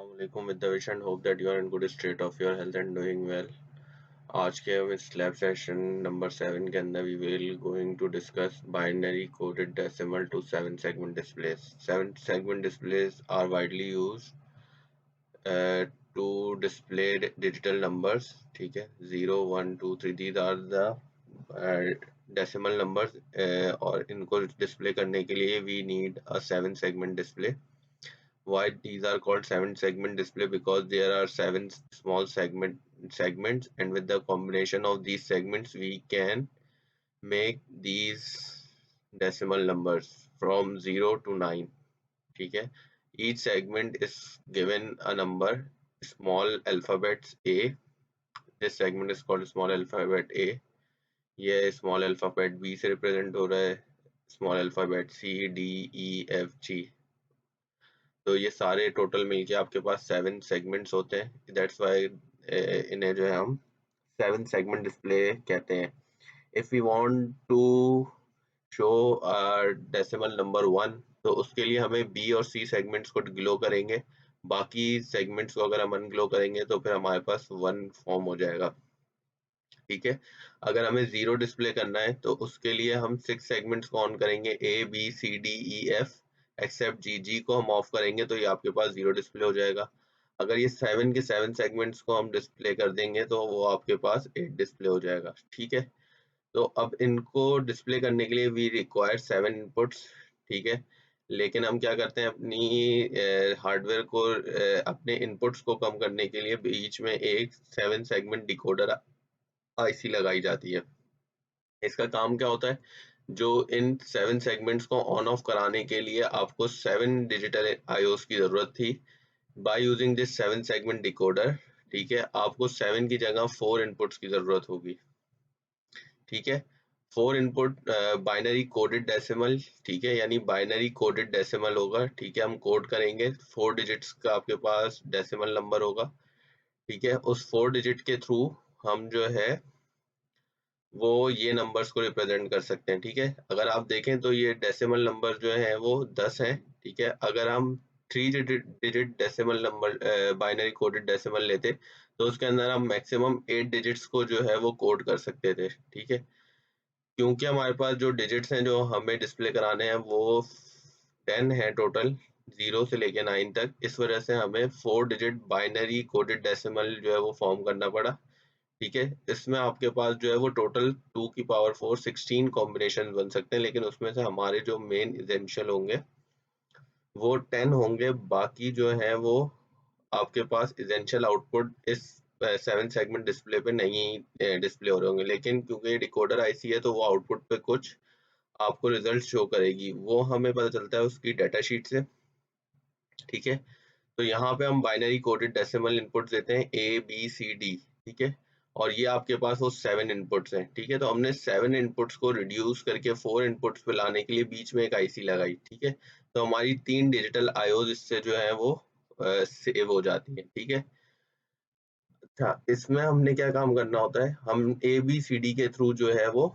Assalamualaikum with the wish and hope that you are in good state of your health and doing well. आज के हम इस lab session number 7 के अंदर we will going to discuss binary coded decimal to 7 segment displays. 7 segment displays are widely used uh, to display digital numbers. ठीक है, 0 1 2 3 these are the decimal numbers और इनको डिस्प्ले करने के लिए we need a 7 segment display. Why these are called 7 segment display? Because there are 7 small segments, and with the combination of these segments we can make these decimal numbers from 0 to 9. ठीक है, each segment is given a number, small alphabets A. This segment is called small alphabet A. ये small alphabet B से represent हो रहा है, small alphabet C D E F G. तो ये सारे टोटल मिलके आपके पास 7 सेगमेंट्स होते हैं. दैट्स वाई इन्हें जो है हम 7 सेगमेंट डिस्प्ले कहते हैं. If you want to show decimal number 1 तो उसके लिए हमें बी और सी सेगमेंट्स को ग्लो करेंगे. बाकी सेगमेंट्स को अगर हम अनग्लो करेंगे तो फिर हमारे पास 1 फॉर्म हो जाएगा. ठीक है, अगर हमें 0 डिस्प्ले करना है तो उसके लिए हम 6 सेगमेंट्स को ऑन करेंगे, A B C D E F except G. G को हम ऑफ करेंगे तो ये आपके पास 0 डिस्प्ले हो जाएगा. अगर ये 7 के 7 सेगमेंट्स को हम डिस्प्ले कर देंगे तो वो आपके पास 8 डिस्प्ले हो जाएगा. ठीक है, तो अब इनको डिस्प्ले करने के लिए वी रिक्वायर 7 इनपुट्स. ठीक है, लेकिन हम क्या करते हैं, अपनी हार्डवेयर को अपने इनपुट्स को कम करने के लिए बीच में एक 7 सेगमेंट डिकोडर आईसी लगाई जाती है. इसका काम क्या होता है, जो इन 7 सेगमेंट्स को ऑन ऑफ कराने के लिए आपको 7 डिजिटल आईओस की जरूरत थी. By using this 7 segment decoder, ठीक है, आपको 7 की जगह 4 इनपुट्स की जरूरत होगी. ठीक है, 4 इनपुट बाइनरी कोडेड डेसिमल. ठीक है, यानी बाइनरी कोडेड डेसिमल होगा. ठीक है, हम कोड करेंगे 4 डिजिट्स का आपके पास डेसिमल नंबर होगा. ठीक है, उस 4 डिजिट के थ्रू हम जो है वो ये नंबर्स को रिप्रेजेंट कर सकते हैं. ठीक है, अगर आप देखें तो ये डेसिमल नंबर जो है वो 10 है. ठीक है, अगर हम 3 digit decimal number binary coded decimal लेते तो उसके अंदर हम मैक्सिमम 8 डिजिट्स को जो है वो कोड कर सकते थे. ठीक है, क्योंकि हमारे पास जो डिजिट्स हैं जो हमें डिस्प्ले कराने हैं वो 10 है टोटल, 0 से लेके 9 तक. इस वजह से हमें 4 डिजिट बाइनरी कोडेड डेसिमल जो है वो फॉर्म करना पड़ा. ठीक है, इसमें आपके पास जो है वो टोटल 2 की पावर 4 16 कॉम्बिनेशन बन सकते हैं, लेकिन उसमें से हमारे जो मेन इसेंशियल होंगे वो 10 होंगे. बाकी जो है वो आपके पास इसेंशियल आउटपुट इस 7 सेगमेंट डिस्प्ले पे नहीं डिस्प्ले हो रहे होंगे, लेकिन क्योंकि डिकोडर आईसी है तो वो आउटपुट पे कुछ आपको रिजल्ट शो करेगी. वो हमें पता चलता है उसकी डाटा शीट से. ठीक है, तो यहाँ पे हम बाइनरी कोडेड डेसिमल इनपुट देते हैं ए बी सी डी. ठीक है, और ये आपके पास वो 7 इनपुट्स हैं. ठीक है, तो हमने 7 इनपुट्स को रिड्यूस करके 4 इनपुट्स पे लाने के लिए बीच में एक आईसी लगाई. ठीक है, तो हमारी 3 डिजिटल आईओज इससे जो है वो सेव हो जाती है. ठीक है, अच्छा, इसमें हमने क्या काम करना होता है, हम ए बी सी डी के थ्रू जो है वो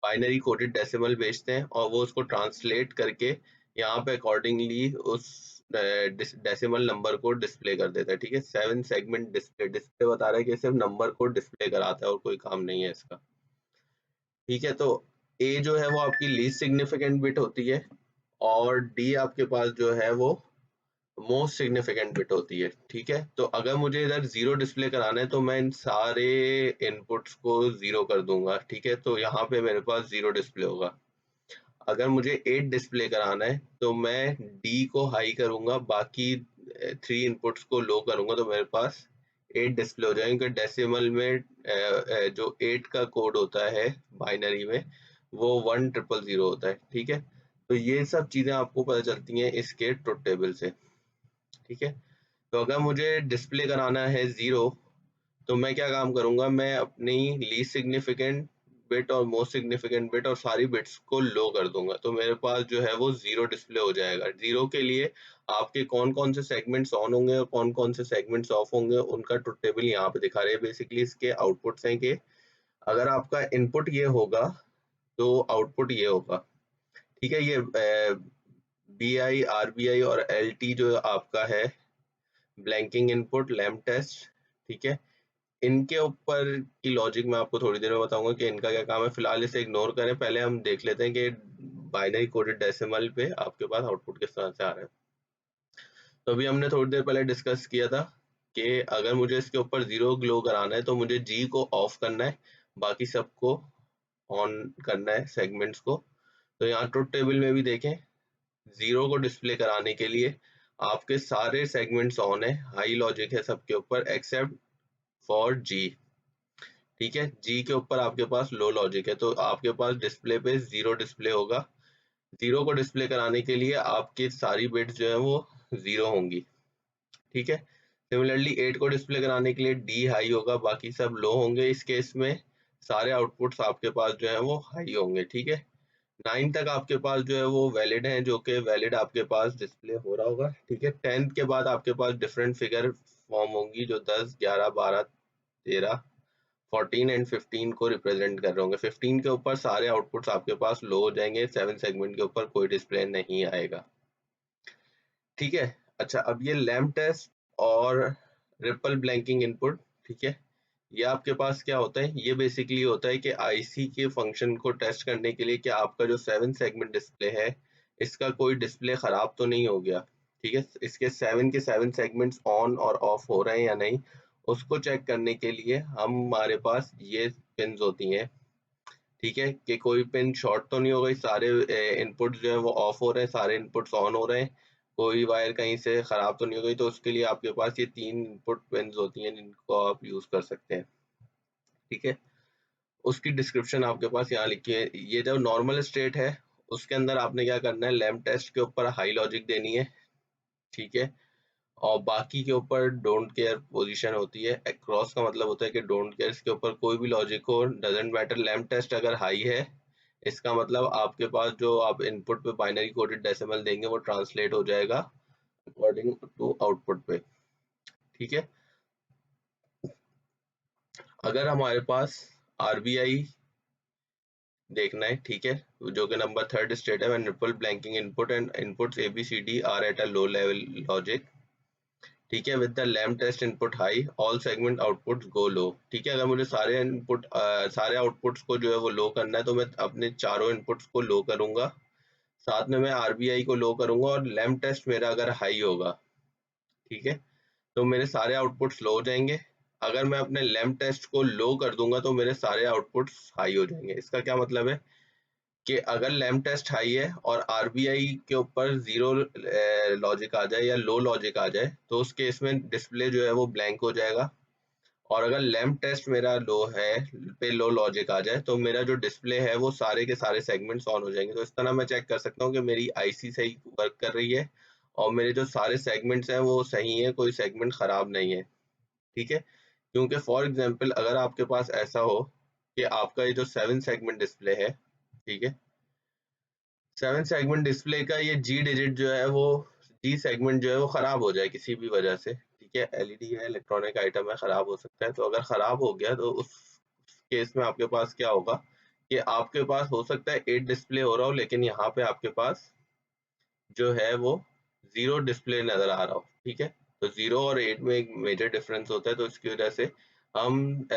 बाइनरी कोडेड डेसिमल भेजते हैं और वो उसको ट्रांसलेट करके यहाँ पे अकॉर्डिंगली उस डेसिमल नंबर को डिस्प्ले कर देता है. ठीक है, 7 सेगमेंट डिस्प्ले डिस्प्ले बता रहा है कि सिर्फ नंबर को डिस्प्ले कराता है और कोई काम नहीं है इसका. ठीक है, तो ए जो है वो आपकी लीस्ट सिग्निफिकेंट बिट होती है और डी आपके पास जो है वो मोस्ट सिग्निफिकेंट बिट होती है. ठीक है, तो अगर मुझे इधर 0 डिस्प्ले कराना है तो मैं इन सारे इनपुट्स को 0 कर दूंगा. ठीक है, तो यहाँ पे मेरे पास 0 डिस्प्ले होगा. अगर मुझे 8 डिस्प्ले कराना है तो मैं डी को हाई करूंगा, बाकी 3 इनपुट्स को लो करूंगा तो मेरे पास 8 डिस्प्ले हो जाएंगे. क्योंकि डेसिमल में जो 8 का कोड होता है बाइनरी में वो 1000 होता है. ठीक है, तो ये सब चीजें आपको पता चलती हैं इसके ट्रुथ टेबल से. ठीक है, तो अगर मुझे डिस्प्ले कराना है 0 तो मैं क्या काम करूंगा, मैं अपनी लीस्ट सिग्निफिकेंट बिट और मोस्ट सिग्निफिकेंट बिट और सारी बिट्स को लो कर दूंगा तो मेरे पास जो है वो 0 डिस्प्ले हो जाएगा. 0 के लिए आपके कौन कौन से सेगमेंट्स ऑन होंगे और कौन कौन से सेगमेंट्स ऑफ होंगे उनका ट्रुथ टेबल यहाँ पे दिखा रहे हैं. बेसिकली इसके आउटपुट्स हैं कि अगर आपका इनपुट ये होगा तो आउटपुट ये होगा. ठीक है, ये B I R B I और एल टी जो आपका है ब्लैंकिंग इनपुट, लैम्प टेस्ट, ठीक है। इनके ऊपर की लॉजिक मैं आपको थोड़ी देर में बताऊंगा कि इनका क्या काम है। फिलहाल इसे इग्नोर करें, पहले हम देख लेते हैं कि बाइनरी कोडेड डेसिमल पे आपके पास आउटपुट किस तरह से आ रहा है। तो अभी हमने थोड़ी देर पहले डिस्कस किया था कि अगर मुझे इसके ऊपर 0 ग्लो कराना है तो मुझे जी को ऑफ करना है, बाकी सबको ऑन करना है, सेगमेंट्स को। तो यहाँ ट्रुथ टेबल में भी देखें, 0 को डिस्प्ले कराने के लिए आपके सारे सेगमेंट्स ऑन है, हाई लॉजिक है सबके ऊपर एक्सेप्ट फॉर जी, ठीक है। जी के ऊपर आपके पास लो लॉजिक है, तो आपके पास डिस्प्ले पे 0 डिस्प्ले होगा। 0 को डिस्प्ले कराने के लिए आपकी सारी बिट्स जो है वो 0 होंगी, ठीक है। सिमिलरली 8 को डिस्प्ले कराने के लिए डी हाई होगा, बाकी सब लो होंगे। इस केस में सारे आउटपुट्स आपके पास जो है वो हाई होंगे, ठीक है। 9 तक आपके पास जो है वो वैलिड है, जो कि वैलिड आपके पास डिस्प्ले हो रहा होगा, ठीक है। 10th के बाद आपके पास डिफरेंट फिगर फॉर्म होंगी जो 10, 11, 12, 13, 14 एंड 15 को रिप्रेजेंट कर रहे होंगे। 15 के ऊपर सारे आउटपुट्स आपके पास लो हो जाएंगे, 7 सेगमेंट के ऊपर कोई डिस्प्ले नहीं आएगा, ठीक है। अच्छा, अब ये लैम्प टेस्ट और रिपल ब्लैंकिंग इनपुट, ठीक है, ये आपके पास क्या होता है, ये बेसिकली होता है कि आईसी के फंक्शन को टेस्ट करने के लिए कि आपका जो 7 सेगमेंट डिस्प्ले है इसका कोई डिस्प्ले खराब तो नहीं हो गया, ठीक है। इसके 7 के 7 सेगमेंट्स ऑन और ऑफ हो रहे हैं या नहीं, उसको चेक करने के लिए हमारे पास ये पिन्स होती हैं, ठीक है, कि कोई पिन शॉर्ट तो नहीं हो गई, सारे इनपुट जो है वो ऑफ हो रहे हैं, सारे इनपुट्स ऑन हो रहे हैं, कोई वायर कहीं से खराब तो नहीं हो गई। तो उसके लिए आपके पास ये 3 इनपुट पिन्स होती हैं जिनको आप यूज कर सकते हैं, ठीक है। उसकी डिस्क्रिप्शन आपके पास यहाँ लिखी है। ये जो नॉर्मल स्टेट है उसके अंदर आपने क्या करना है, लैम्प टेस्ट के ऊपर हाई लॉजिक देनी है, ठीक है। और बाकी के ऊपर डोंट केयर पोजीशन होती है। अक्रॉस का मतलब होता है कि डोंट केयर, इसके ऊपर कोई भी लॉजिक हो डजेंट मैटर। लैम्प टेस्ट अगर हाई है इसका मतलब आपके पास जो आप इनपुट पे बाइनरी कोडेड डेसिमल देंगे वो ट्रांसलेट हो जाएगा अकॉर्डिंग टू आउटपुट पे, ठीक है। अगर हमारे पास आरबीआई देखना है, ठीक है, जो कि नंबर 3rd स्टेट है, when ripple blanking input and inputs ABCD are at a low level logic, ठीक है, with the lamp test input high all segment outputs go low, ठीक है। अगर मुझे सारे इनपुट सारे आउटपुट्स को जो है वो लो करना है तो मैं अपने चारों इनपुट्स को लो करूंगा, साथ में मैं आरबीआई को लो करूंगा, और लैम्प टेस्ट मेरा अगर हाई होगा, ठीक है, तो मेरे सारे आउटपुट्स लो हो जाएंगे। अगर मैं अपने लैम्प टेस्ट को लो कर दूंगा तो मेरे सारे आउटपुट्स हाई हो जाएंगे। इसका क्या मतलब है कि अगर लैम्प टेस्ट हाई है और आरबीआई के ऊपर 0 लॉजिक आ जाए या लो लॉजिक आ जाए तो उस केस में डिस्प्ले जो है वो ब्लैंक हो जाएगा। और अगर लैम्प टेस्ट मेरा लो है पे लो लॉजिक आ जाए तो मेरा जो डिस्प्ले है वो सारे के सारे सेगमेंट्स ऑन हो जाएंगे। तो इस तरह मैं चेक कर सकता हूँ कि मेरी आईसी सही वर्क कर रही है और मेरे जो सारे सेगमेंट्स हैं वो सही है, कोई सेगमेंट खराब नहीं है, ठीक है। क्योंकि फॉर एग्जांपल अगर आपके पास ऐसा हो कि आपका ये जो 7 सेगमेंट डिस्प्ले है, ठीक है, 7 सेगमेंट डिस्प्ले का ये जी डिजिट जो है वो जी सेगमेंट जो है वो खराब हो जाए किसी भी वजह से, ठीक है। एलईडी है, इलेक्ट्रॉनिक आइटम है, खराब हो सकता है। तो अगर खराब हो गया तो उस केस में आपके पास क्या होगा कि आपके पास हो सकता है 8 डिस्प्ले हो रहा हो लेकिन यहाँ पे आपके पास जो है वो 0 डिस्प्ले नजर आ रहा हो, ठीक है। तो 0 और 8 में एक मेजर डिफरेंस होता है, तो इसकी वजह से हम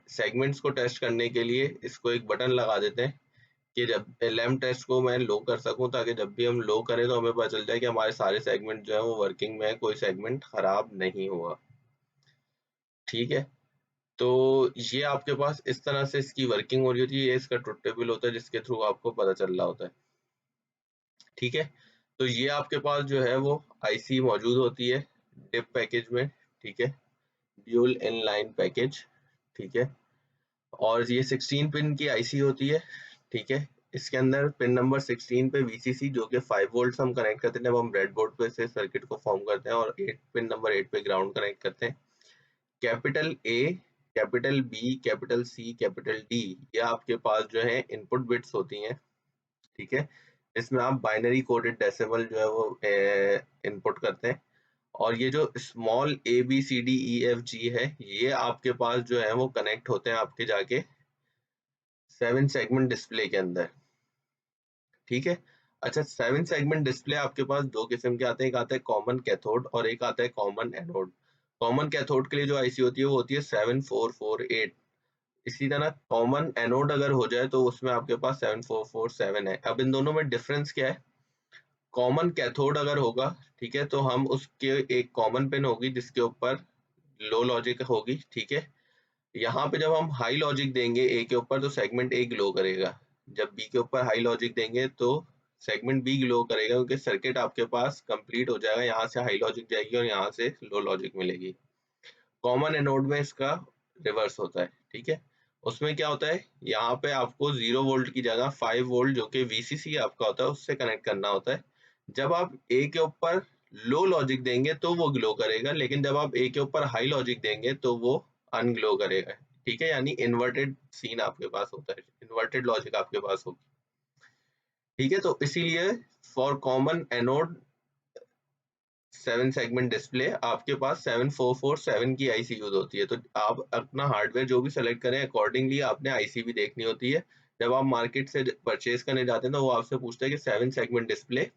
सेगमेंट्स को टेस्ट करने के लिए इसको एक बटन लगा देते हैं कि जब लैम्प टेस्ट को मैं लो कर सकूं, ताकि जब भी हम लो करें तो हमें पता चल जाए कि हमारे सारे सेगमेंट जो है वो वर्किंग में है, कोई सेगमेंट खराब नहीं हुआ, ठीक है। तो ये आपके पास इस तरह से इसकी वर्किंग हो रही होती है, ये इसका ट्रुथ टेबल होता है जिसके थ्रू आपको पता चल रहा होता है, ठीक है। तो ये आपके पास जो है वो आईसी मौजूद होती है डिप पैकेज में, ठीक है, ड्यूल इन लाइन पैकेज, ठीक है। और ये 16 पिन की आईसी होती है, ठीक है। इसके अंदर पिन नंबर 16 पे वीसीसी जो कि 5 वोल्ट हम कनेक्ट करते हैं जब हम ब्रेडबोर्ड पे से सर्किट को फॉर्म करते हैं, और 8 पिन नंबर 8 पे ग्राउंड कनेक्ट करते हैं। Capital A, capital B, capital C, capital D, ये आपके पास जो है इनपुट बिट्स होती हैं, ठीक है। इसमें आप बाइनरी कोडेड डेसिमल जो है वो इनपुट करते हैं। और ये जो small a B C D E f g है ये आपके पास जो है वो कनेक्ट होते हैं आपके जाके 7 सेगमेंट डिस्प्ले के अंदर, ठीक है। अच्छा, 7 सेगमेंट डिस्प्ले आपके पास दो किस्म के आते हैं, एक आता है कॉमन कैथोड और एक आता है कॉमन एनोड। कॉमन कैथोड के लिए जो आईसी होती है वो होती है 7448। इसी तरह कॉमन एनोड अगर हो जाए तो उसमें आपके पास 7447 है। अब इन दोनों में डिफरेंस क्या है? कॉमन कैथोड अगर होगा, ठीक है, तो हम उसके एक कॉमन पिन होगी जिसके ऊपर लो लॉजिक होगी, ठीक है। यहाँ पे जब हम हाई लॉजिक देंगे ए के ऊपर तो सेगमेंट ए ग्लो करेगा, जब बी के ऊपर हाई लॉजिक देंगे तो सेगमेंट बी ग्लो करेगा, क्योंकि सर्किट आपके पास कंप्लीट हो जाएगा, यहाँ से हाई लॉजिक जाएगी और यहाँ से लो लॉजिक मिलेगी। कॉमन एनोड में इसका रिवर्स होता है, ठीक है। उसमें क्या होता है, यहाँ पे आपको 0 वोल्ट की जगह 5 वोल्ट जो कि वीसीसी आपका होता है उससे कनेक्ट करना होता है। जब आप ए के ऊपर लो लॉजिक देंगे तो वो ग्लो करेगा, लेकिन जब आप ए के ऊपर हाई लॉजिक देंगे तो वो अनग्लो करेगा, ठीक है। यानी इन्वर्टेड सीन आपके पास होता है, इन्वर्टेड लॉजिक आपके पास होगी, ठीक है। तो इसीलिए for common anode 7 segment display आपके पास 7447 की आईसी यूज होती है। तो आप अपना हार्डवेयर जो भी सेलेक्ट करें अकॉर्डिंगली आपने आईसी भी देखनी होती है। जब आप मार्केट से परचेज करने जाते हैं तो वो आपसे पूछता है कि 7 सेगमेंट डिस्प्ले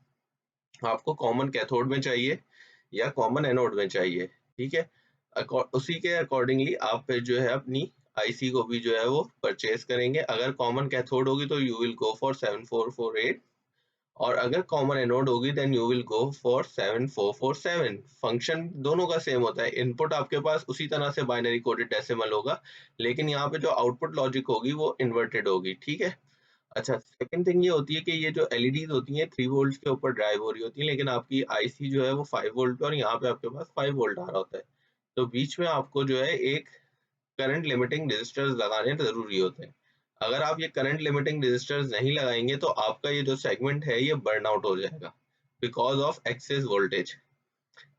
आपको कॉमन कैथोड में चाहिए या कॉमन एनोड में चाहिए, ठीक है। उसी के अकॉर्डिंगली आप फिर जो है अपनी आईसी को भी जो है वो परचेज करेंगे। अगर कॉमन कैथोड होगी तो यू विल गो फॉर 7448 और अगर कॉमन एनोड होगी then you will go for 7447। Function दोनों का सेम होता है, इनपुट आपके पास उसी तरह से बाइनरी कोडेड डेसिमल होगा, लेकिन यहाँ पे जो आउटपुट लॉजिक होगी वो इन्वर्टेड होगी, ठीक है। अच्छा, सेकंड थिंग ये होती है कि ये जो एलईडीज होती हैं 3 वोल्ट के ऊपर ड्राइव हो रही होती है, लेकिन आपकी आईसी जो है वो 5 वोल्ट पे और यहाँ पे आपके पास 5 वोल्ट आ रहा होता है। तो बीच में आपको जो है एक करंट लिमिटिंग रेजिस्टर्स लगाने जरूरी होते हैं। अगर आप ये करंट लिमिटिंग रेजिस्टर्स नहीं लगाएंगे तो आपका ये जो सेगमेंट है ये बर्न आउट हो जाएगा बिकॉज ऑफ एक्सेस वोल्टेज,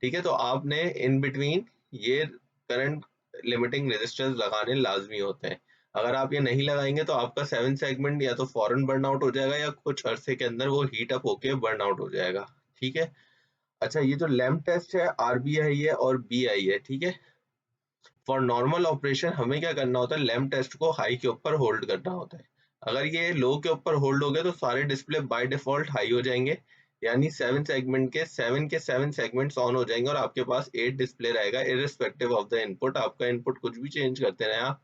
ठीक है। तो आपने इन बिटवीन ये करंट लिमिटिंग रेजिस्टर्स लगाने लाजमी होते हैं। अगर आप ये नहीं लगाएंगे तो आपका 7 सेगमेंट या तो फौरन बर्न आउट हो जाएगा या कुछ अरसे के अंदर वो हीट अप होके बर्न आउट हो जाएगा, ठीक है। अच्छा, ये जो लैम्प टेस्ट है आरबीआई है और बीआई है, ठीक है। फॉर नॉर्मल ऑपरेशन हमें क्या करना होता है, लैम्प टेस्ट को हाई के ऊपर होल्ड करना होता है। अगर ये लो के ऊपर होल्ड हो गया तो सारे डिस्प्ले बाय डिफॉल्ट हाई हो जाएंगे, यानी 7 सेगमेंट्स ऑन हो जाएंगे और आपके पास 8 डिस्प्ले रहेगा इरिस्पेक्टिव ऑफ द इनपुट। आपका इनपुट कुछ भी चेंज करते रहे आप,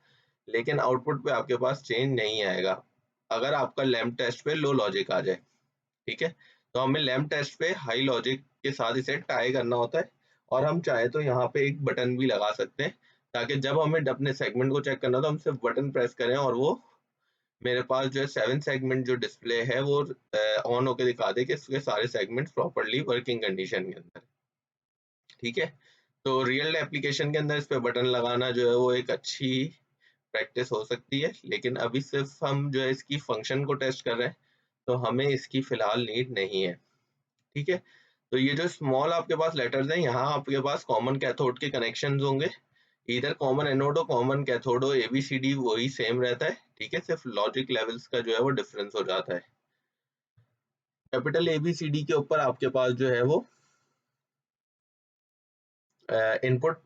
लेकिन आउटपुट पे आपके पास चेंज नहीं आएगा अगर आपका लैम्प टेस्ट पे लो लॉजिक आ जाए, ठीक है। तो हमें लैम्प टेस्ट पे हाई लॉजिक के साथ इसे टाई करना होता है और हम चाहे तो यहाँ पे एक बटन भी लगा सकते हैं ताकि जब हमें अपने सेगमेंट को चेक करना हो तो हम सिर्फ बटन प्रेस करें और वो मेरे पास जो है 7 सेगमेंट जो डिस्प्ले है वो ऑन होकर दिखा दे कि इसके सारे सेगमेंट प्रॉपरली वर्किंग कंडीशन के अंदर, ठीक है। तो रियल एप्लीकेशन के अंदर इस पे बटन लगाना जो है वो एक अच्छी प्रैक्टिस हो सकती है, लेकिन अभी सिर्फ हम जो है इसकी फंक्शन को टेस्ट कर रहे हैं तो हमें इसकी फिलहाल नीड नहीं है, ठीक है। तो ये जो स्मॉल आपके पास लेटर्स हैं यहाँ आपके पास कॉमन कैथोड के कनेक्शंस होंगे, इधर कॉमन एनोड हो कॉमन कैथोड हो एबीसीडी वही सेम रहता है, ठीक है। सिर्फ लॉजिक लेवल्स का जो है वो डिफरेंस हो जाता है। कैपिटल एबीसीडी के ऊपर आपके पास जो है वो इनपुट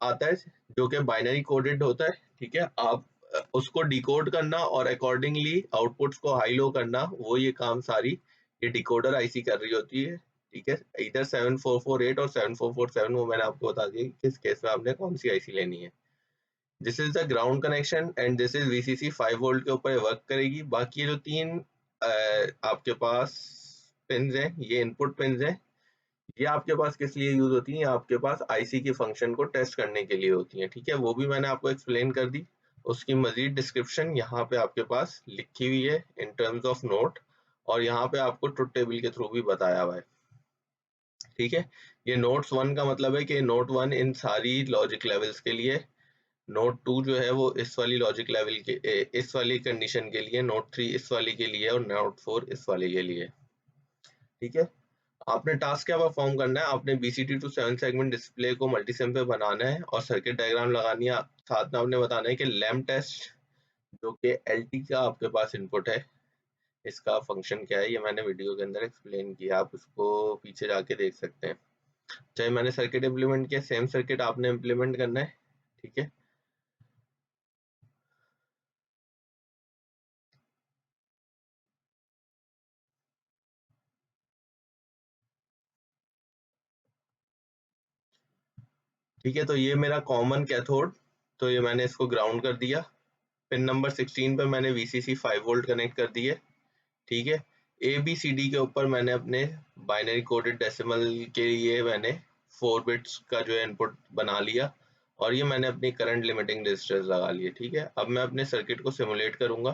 आता है जो कि बाइनरी कोडेड होता है, ठीक है। आप उसको डिकोड करना और अकॉर्डिंगली आउटपुट्स को हाई लो करना, वो ये काम सारी ये डिकोडर आईसी कर रही होती है, ठीक है। इधर 7448 और 7447 वो मैंने आपको बता दिया कि किस केस में आपने कौन सी आईसी लेनी है। This is the ground connection and this is VCC 5 volt के ऊपर वर्क करेगी। बाकी ये जो तीन आपके पास पिन है ये इनपुट पिन है, ये आपके पास किस लिए यूज होती है, आपके पास आईसी की फंक्शन को टेस्ट करने के लिए होती है, ठीक है। वो भी मैंने आपको एक्सप्लेन कर दी, उसकी मजीद डिस्क्रिप्शन यहाँ पे आपके पास लिखी हुई है इन टर्म्स ऑफ नोट, और यहाँ पे आपको ट्रुथ टेबल के थ्रू भी बताया हुआ है, ठीक है। ये नोट्स 1 का मतलब है कि नोट 1 इन सारी लॉजिक लेवल्स के लिए, नोट 2 जो है वो इस वाली लॉजिक लेवल के इस वाली कंडीशन के लिए, नोट 3 इस वाली के लिए और नोट 4 इस वाली के लिए, ठीक है। आपने टास्क क्या परफॉर्म करना है, आपने बीसीटी टू 7 सेगमेंट डिस्प्ले को मल्टीसिम पे बनाना है और सर्किट डायग्राम लगानी है। साथ में आपने बताना है कि लैम्प टेस्ट जो कि एलटी का आपके पास इनपुट है इसका फंक्शन क्या है, ये मैंने वीडियो के अंदर एक्सप्लेन किया, आप उसको पीछे जाके देख सकते हैं। चाहे मैंने सर्किट इम्प्लीमेंट किया सेम सर्किट आपने इम्प्लीमेंट करना है, ठीक है। ठीक है, तो ये मेरा कॉमन कैथोड, तो ये मैंने इसको ग्राउंड कर दिया। पिन नंबर 16 पे मैंने VCC 5 वोल्ट कनेक्ट कर दिए। ठीक है, ABCD के ऊपर मैंने अपने बाइनरी कोडेड डेसिमल के लिए मैंने 4 बिट्स का जो है इनपुट बना लिया, और ये मैंने अपनी करंट लिमिटिंग रजिस्टर्स लगा लिए। ठीक है, अब मैं अपने सर्किट को सिमुलेट करूंगा,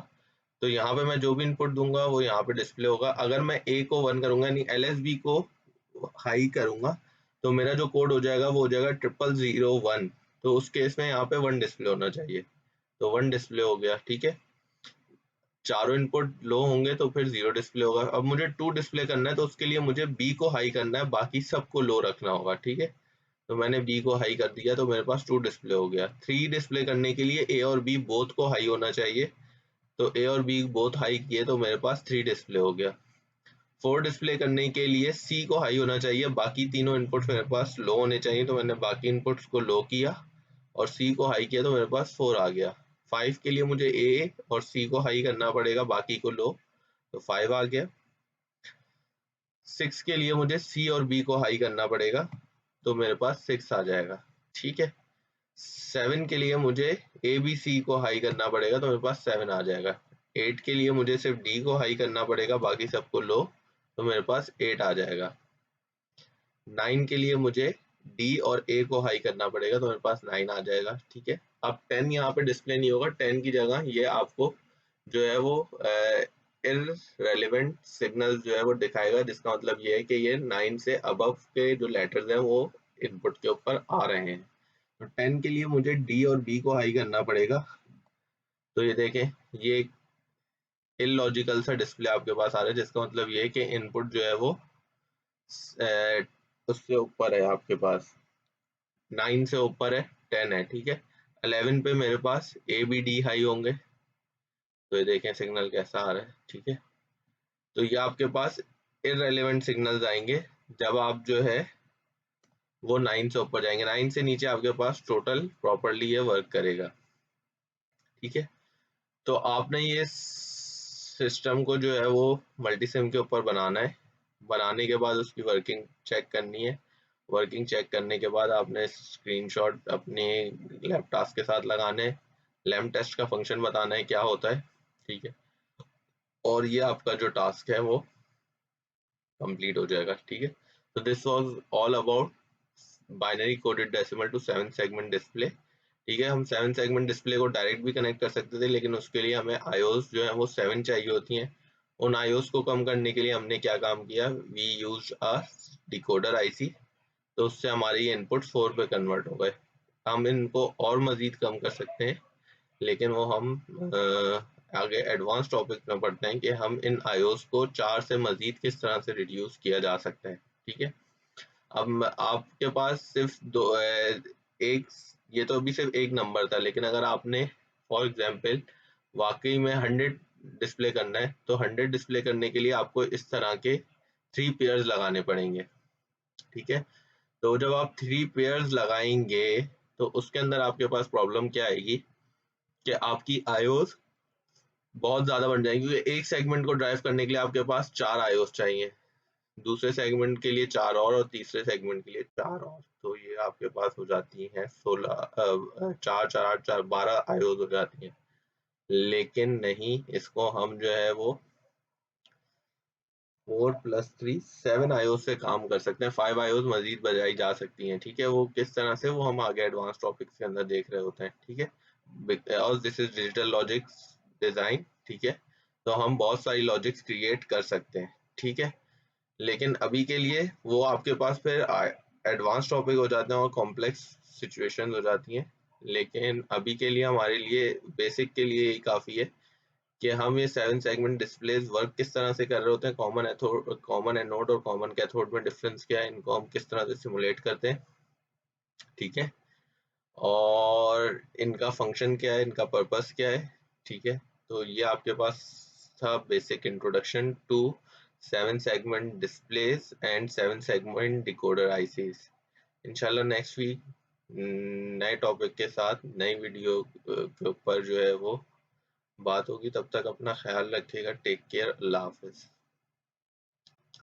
तो यहाँ पे मैं जो भी इनपुट दूंगा वो यहाँ पे डिस्प्ले होगा। अगर मैं A को 1 करूंगा, यानी LSB को हाई करूंगा, तो मेरा जो कोड हो जाएगा वो हो जाएगा 0001। तो उस केस में यहाँ पे 1 डिस्प्ले होना चाहिए, तो 1 डिस्प्ले हो गया। ठीक है, चारों इनपुट लो होंगे तो फिर 0 डिस्प्ले होगा। अब मुझे 2 डिस्प्ले करना है, तो उसके लिए मुझे B को हाई करना है, बाकी सबको लो रखना होगा। ठीक है, तो मैंने B को हाई कर दिया, तो मेरे पास 2 डिस्प्ले हो गया। 3 डिस्प्ले करने के लिए A और B बोथ को हाई होना चाहिए, तो A और B बोथ हाई किए, तो मेरे पास 3 डिस्प्ले हो गया। 4 डिस्प्ले करने के लिए C को हाई होना चाहिए, बाकी तीनों इनपुट्स मेरे पास लो होने चाहिए, तो मैंने बाकी इनपुट्स को लो किया और C को हाई किया, तो मेरे पास 4 आ गया। 5 के लिए मुझे A और C को हाई करना पड़ेगा, बाकी को लो, तो 5 आ गया। 6 के लिए मुझे C और B को हाई करना पड़ेगा, तो मेरे पास 6 आ जाएगा। ठीक है, 7 के लिए मुझे ABC को हाई करना पड़ेगा, तो मेरे पास 7 आ जाएगा। 8 के लिए मुझे सिर्फ D को हाई करना पड़ेगा, बाकी सबको लो, तो मेरे पास 8 आ जाएगा। 9 के लिए मुझे D और A को हाई करना पड़ेगा, तो मेरे पास 9 आ जाएगा। ठीक है, अब 10 यहाँ पे डिस्प्ले नहीं होगा, 10 की जगह ये आपको जो है वो इररेलेवेंट सिग्नल जो है वो दिखाएगा, जिसका मतलब ये है कि ये 9 से अबव के जो लेटर्स हैं वो इनपुट के ऊपर आ रहे हैं। तो 10 के लिए मुझे D और B को हाई करना पड़ेगा, तो ये देखें, ये इलॉजिकल सा डिस्प्ले आपके पास आ रहा है, जिसका मतलब ये है कि इनपुट जो है वो उससे ऊपर है, आपके पास 9 से ऊपर है, 10 है। ठीक है, 11 पे मेरे पास ABD हाई होंगे, तो ये देखें सिग्नल कैसा आ रहा है। ठीक है, तो ये आपके पास इररेलेवेंट सिग्नल्स आएंगे जब आप जो है वो 9 से ऊपर जाएंगे। 9 से नीचे आपके पास टोटल प्रॉपरली ये वर्क करेगा। ठीक है, तो आपने ये सिस्टम को जो है वो मल्टीसिम के ऊपर बनाना है। बनाने के बाद उसकी वर्किंग चेक करनी है। वर्किंग चेक करने के बाद आपने स्क्रीनशॉट अपने लैब टास्क के साथ लगाने, लैम्प टेस्ट का फंक्शन बताना है क्या होता है। ठीक है, और ये आपका जो टास्क है वो कंप्लीट हो जाएगा। ठीक है, तो this was all about binary coded decimal to 7 segment display. ठीक है, हम 7 सेगमेंट डिस्प्ले को डायरेक्ट भी कनेक्ट कर सकते थे, लेकिन उसके लिए हमें आईओस जो है वो 7 चाहिए होती हैं। उन आईओस को कम करने के लिए हमने क्या काम किया, we use a decoder IC, तो उससे हमारी इनपुट 4 पे कन्वर्ट हो गए। हम इनको और मजीद कम कर सकते हैं, लेकिन वो हम आगे एडवांस टॉपिक में पढ़ते हैं कि हम इन आईओस को 4 से मजीद किस तरह से रिड्यूस किया जा सकता है। ठीक है, अब आपके पास सिर्फ एक, ये तो अभी सिर्फ एक नंबर था, लेकिन अगर आपने फॉर एग्जांपल वाकई में 100 डिस्प्ले करना है, तो 100 डिस्प्ले करने के लिए आपको इस तरह के 3 पेयर्स लगाने पड़ेंगे। ठीक है, तो जब आप 3 पेयर्स लगाएंगे, तो उसके अंदर आपके पास प्रॉब्लम क्या आएगी कि आपकी आईओस बहुत ज्यादा बन जाएंगी, क्योंकि एक सेगमेंट को ड्राइव करने के लिए आपके पास 4 आईओस चाहिए, दूसरे सेगमेंट के लिए 4 और तीसरे सेगमेंट के लिए 4 और, तो ये आपके पास हो जाती हैं 16, 4 4 8 4 12 आईओस हो जाती हैं। लेकिन नहीं, इसको हम जो है वो 4 + 3 7 आईओस से काम कर सकते हैं। 5 आईओस मजीद बजाई जा सकती हैं। ठीक है, वो किस तरह से, वो हम आगे एडवांस टॉपिक्स के अंदर देख रहे होते हैं। ठीक है, और this is digital logics design. ठीक है, तो हम बहुत सारी लॉजिक्स क्रिएट कर सकते हैं। ठीक है, लेकिन अभी के लिए वो आपके पास फिर एडवांस टॉपिक हो जाते हैं और कॉम्प्लेक्स सिचुएशंस हो जाती हैं। लेकिन अभी के लिए हमारे लिए बेसिक के लिए यही काफ़ी है कि हम ये 7 सेगमेंट डिस्प्लेस वर्क किस तरह से कर रहे होते हैं, कॉमन एनोड और कॉमन कैथोड में डिफरेंस क्या है, इनको हम किस तरह से सिमुलेट करते हैं। ठीक है, और इनका फंक्शन क्या है, इनका पर्पस क्या है। ठीक है, तो ये आपके पास था basic introduction to 7 segment displays and 7 segment decoder ICs. इंशाल्लाह नेक्स्ट वीक नए टॉपिक के साथ नई वीडियो के ऊपर जो है वो बात होगी। तब तक अपना ख्याल रखिएगा। टेक केयर, अल्लाह हाफिज।